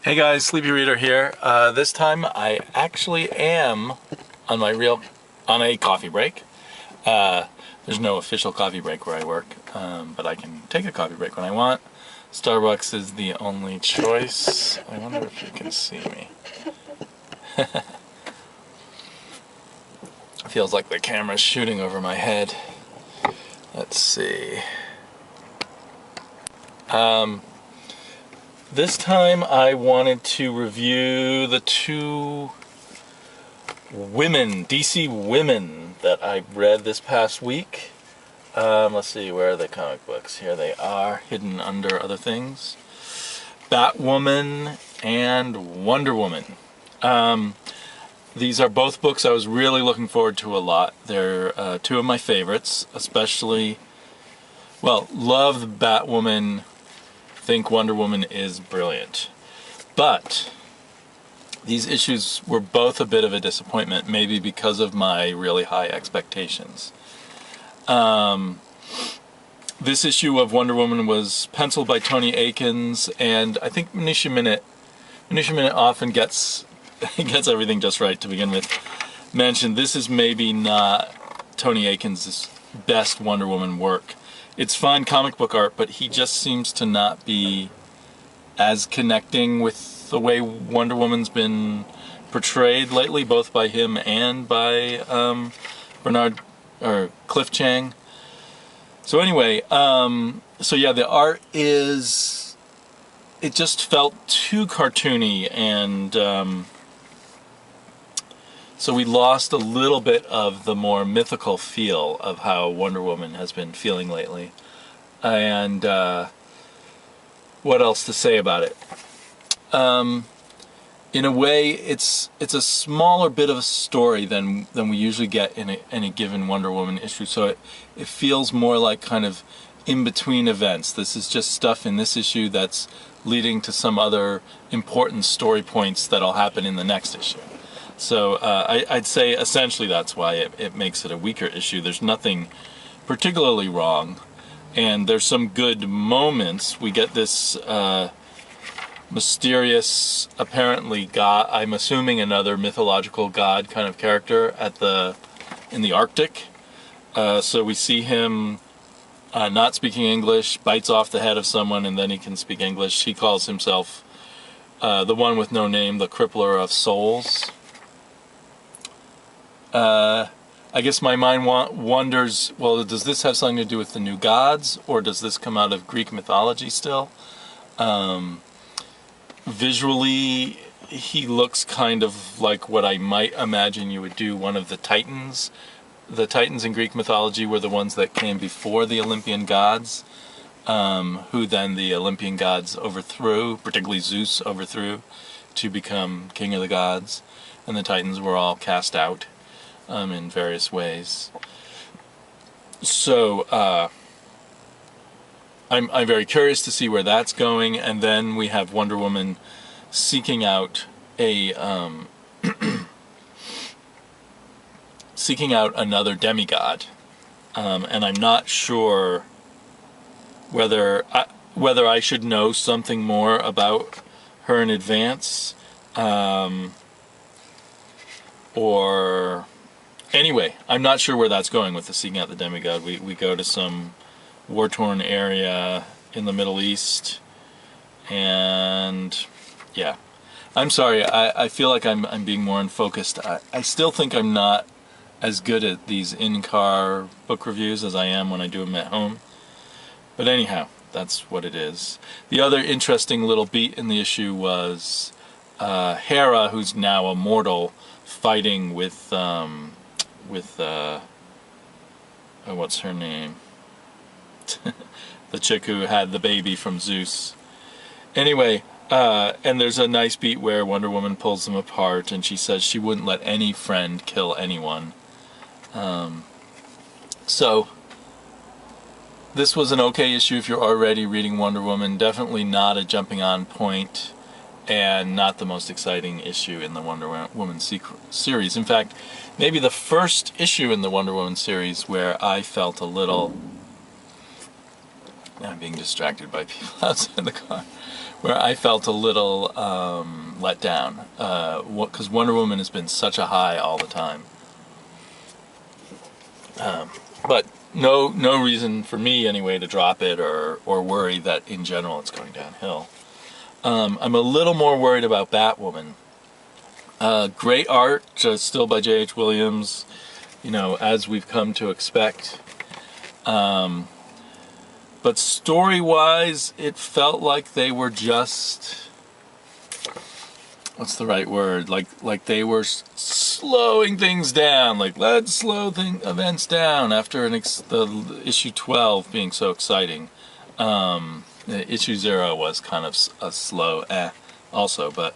Hey guys, Sleepy Reader here. This time I actually am on a coffee break. There's no official coffee break where I work, but I can take a coffee break when I want. Starbucks is the only choice. I wonder if you can see me. Feels like the camera's shooting over my head. Let's see. This time I wanted to review the two DC women that I read this past week. Let's see, where are the comic books? Here they are, hidden under other things. Batwoman and Wonder Woman. These are both books I was really looking forward to a lot. They're two of my favorites, especially, love the Batwoman. Think Wonder Woman is brilliant. But these issues were both a bit of a disappointment, maybe because of my really high expectations. This issue of Wonder Woman was penciled by Tony Akins, and I think Manisha Minute often gets everything just right to begin with. Mentioned this is maybe not Tony Akins' best Wonder Woman work. It's fine comic book art, but he just seems to not be as connecting with the way Wonder Woman's been portrayed lately, both by him and by Cliff Chang. So anyway, the art it just felt too cartoony, and so we lost a little bit of the more mythical feel of how Wonder Woman has been feeling lately. And what else to say about it? In a way, it's a smaller bit of a story than we usually get in a given Wonder Woman issue. So it feels more like kind of in between events. This is just stuff in this issue that's leading to some other important story points that'll happen in the next issue. So I'd say essentially that's why it makes it a weaker issue. There's nothing particularly wrong, and there's some good moments. We get this mysterious, apparently god, I'm assuming another mythological god kind of character in the Arctic. So we see him not speaking English, bites off the head of someone, and then he can speak English. He calls himself the one with no name, the Crippler of Souls. I guess my mind wonders, well, does this have something to do with the new gods, or does this come out of Greek mythology still? Visually, he looks kind of like what I might imagine you would do one of the Titans. The Titans in Greek mythology were the ones that came before the Olympian gods, who then the Olympian gods overthrew, particularly Zeus overthrew, to become king of the gods, and the Titans were all cast out in various ways. So I'm very curious to see where that's going, and then we have Wonder Woman seeking out another demigod, and I'm not sure whether I should know something more about her in advance, or anyway, I'm not sure where that's going with the seeking out the demigod. We go to some war-torn area in the Middle East, and yeah, I'm sorry, I feel like I'm being more unfocused. I still think I'm not as good at these in-car book reviews as I am when I do them at home, but anyhow, that's what it is. The other interesting little beat in the issue was Hera, who's now a mortal, fighting with what's her name? The chick who had the baby from Zeus. Anyway, and there's a nice beat where Wonder Woman pulls them apart, and she says she wouldn't let any friend kill anyone. So this was an okay issue if you're already reading Wonder Woman. Definitely not a jumping on point, and not the most exciting issue in the Wonder Woman series. In fact, maybe the first issue in the Wonder Woman series where I felt a little I'm being distracted by people outside the car, where I felt a little let down, because Wonder Woman has been such a high all the time. But no reason for me anyway to drop it or worry that in general it's going downhill. I'm a little more worried about Batwoman. Great art, still by J.H. Williams, as we've come to expect. But story-wise, it felt like they were just, what's the right word? Like they were slowing things down. Like, let's slow events down after the issue 12 being so exciting. Issue 0 was kind of a slow also, but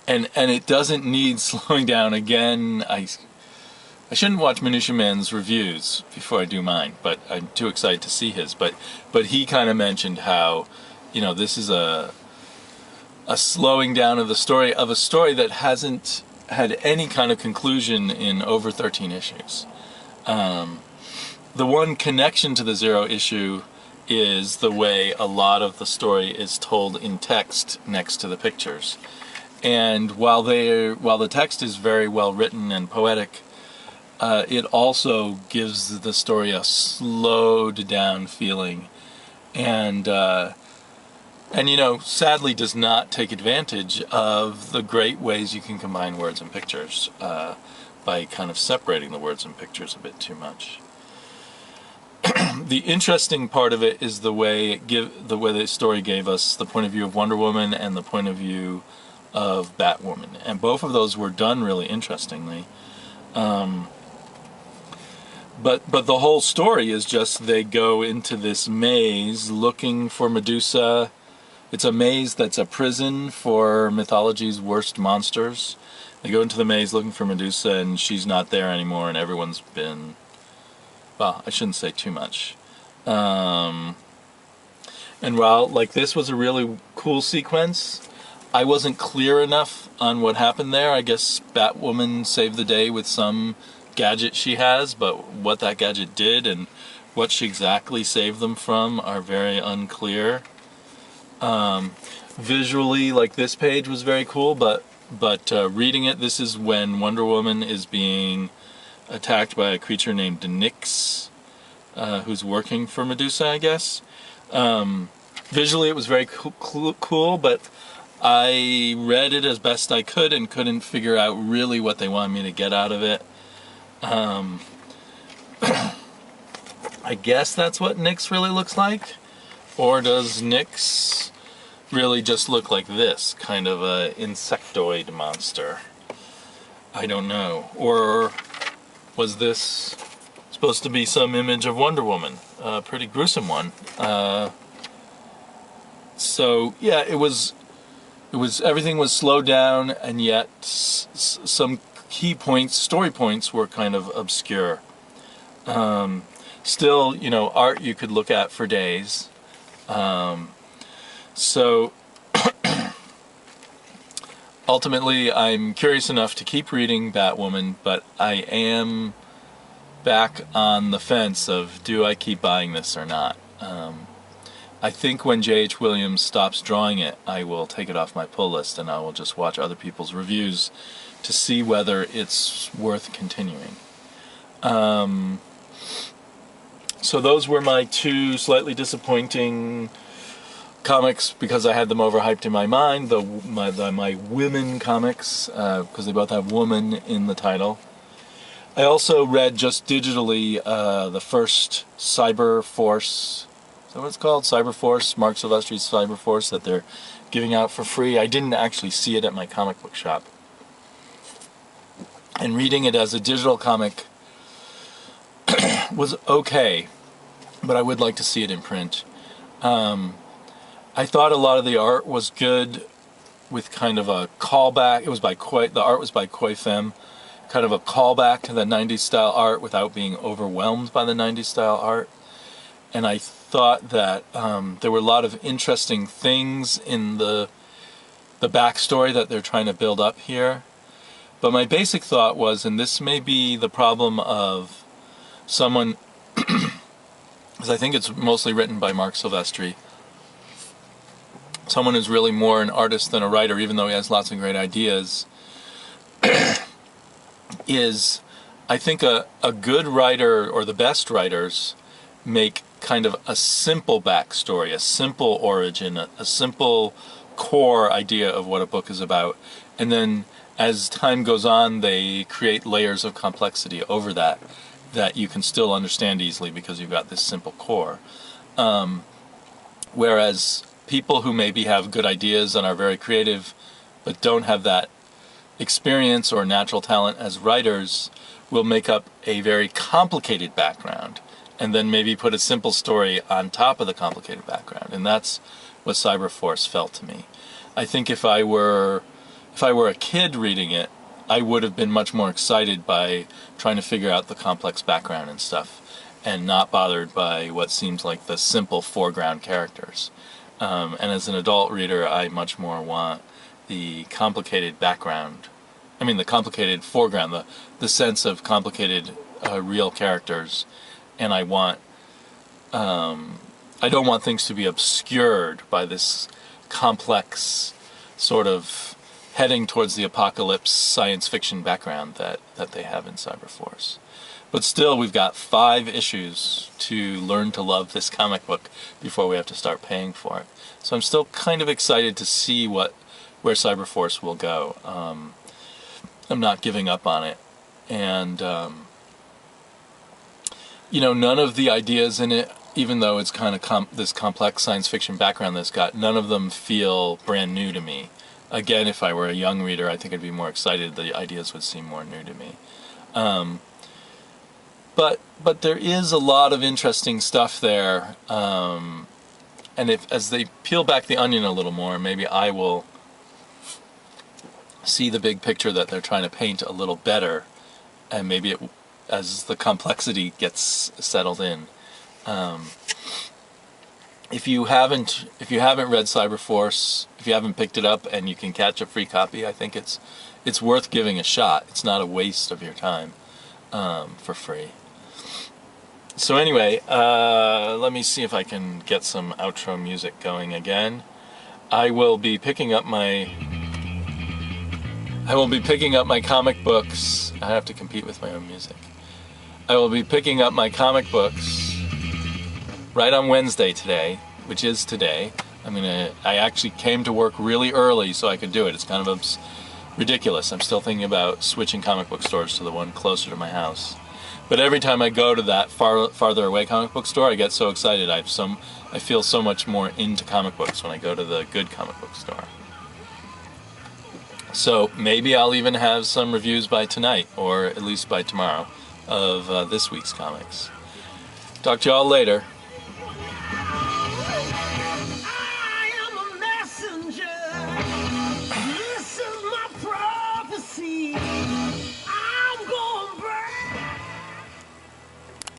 and it doesn't need slowing down again. I shouldn't watch Minutia Man's reviews before I do mine, but I'm too excited to see his. But he kind of mentioned how, this is a slowing down of a story that hasn't had any kind of conclusion in over 13 issues. The one connection to the 0 issue is the way a lot of the story is told in text next to the pictures. And while the text is very well written and poetic, it also gives the story a slowed down feeling, and sadly does not take advantage of the great ways you can combine words and pictures by kind of separating the words and pictures a bit too much. The interesting part of it is the way the story gave us the point of view of Wonder Woman and the point of view of Batwoman, and both of those were done really interestingly. But the whole story is just they go into this maze looking for Medusa. It's a maze that's a prison for mythology's worst monsters. They go into the maze looking for Medusa, and she's not there anymore, and everyone's been... Well, I shouldn't say too much. And while, this was a really cool sequence, I wasn't clear enough on what happened there. I guess Batwoman saved the day with some gadget she has, but what that gadget did and what she exactly saved them from are very unclear. Visually, this page was very cool, but reading it, this is when Wonder Woman is being attacked by a creature named Nyx, who's working for Medusa, I guess. Visually, it was very cool, but I read it as best I could and couldn't figure out really what they wanted me to get out of it. I guess that's what Nyx really looks like, or does Nyx really just look like this, kind of a insectoid monster? I don't know. Or was this supposed to be some image of Wonder Woman? A pretty gruesome one. So yeah, it was everything was slowed down, and yet some key points, story points, were kind of obscure. Still, art you could look at for days. So ultimately, I'm curious enough to keep reading Batwoman, but I am back on the fence of, do I keep buying this or not? I think when J.H. Williams stops drawing it, I will take it off my pull list and I will just watch other people's reviews to see whether it's worth continuing. So those were my two slightly disappointing comics because I had them overhyped in my mind. My women comics, because they both have woman in the title. I also read just digitally the first Cyberforce. Is that what it's called? Cyberforce, Mark Silvestri's Cyberforce, that they're giving out for free. I didn't actually see it at my comic book shop. And reading it as a digital comic was okay, but I would like to see it in print. I thought a lot of the art was good, with kind of a callback. It was by the art was by Koi Fem, kind of a callback to the 90s style art without being overwhelmed by the 90s style art. And I thought that there were a lot of interesting things in the backstory that they're trying to build up here. But my basic thought was, and this may be the problem of someone because I think it's mostly written by Mark Silvestri. Someone who's really more an artist than a writer, even though he has lots of great ideas, is, I think, a good writer, or the best writers, make kind of a simple backstory, a simple origin, a simple core idea of what a book is about, and then as time goes on they create layers of complexity over that you can still understand easily because you've got this simple core. Whereas people who maybe have good ideas and are very creative but don't have that experience or natural talent as writers will make up a very complicated background and then maybe put a simple story on top of the complicated background. And that's what Cyberforce felt to me. I think if I were a kid reading it, I would have been much more excited by trying to figure out the complex background and stuff, and not bothered by what seems like the simple foreground characters. And as an adult reader, I much more want the complicated background. I mean, the complicated foreground, the sense of complicated real characters, and I don't want things to be obscured by this complex sort of heading towards the apocalypse science fiction background that they have in Cyberforce. But still, we've got 5 issues to learn to love this comic book before we have to start paying for it. So I'm still kind of excited to see where Cyberforce will go. I'm not giving up on it. And, none of the ideas in it, even though it's kind of this complex science fiction background that's got, none of them feel brand new to me. Again, if I were a young reader, I think I'd be more excited. The ideas would seem more new to me. But there is a lot of interesting stuff there. And as they peel back the onion a little more, maybe I will see the big picture that they're trying to paint a little better, and maybe as the complexity gets settled in. If you haven't read Cyberforce, if you haven't picked it up and you can catch a free copy, I think it's worth giving a shot. It's not a waste of your time for free. So anyway, let me see if I can get some outro music going again. I will be picking up my comic books. I have to compete with my own music. I will be picking up my comic books right on Wednesday today, which is today. I actually came to work really early so I could do it. It's kind of ridiculous. I'm still thinking about switching comic book stores to the one closer to my house. But every time I go to that farther away comic book store, I get so excited. I feel so much more into comic books when I go to the good comic book store. So maybe I'll even have some reviews by tonight, or at least by tomorrow, of this week's comics. Talk to y'all later.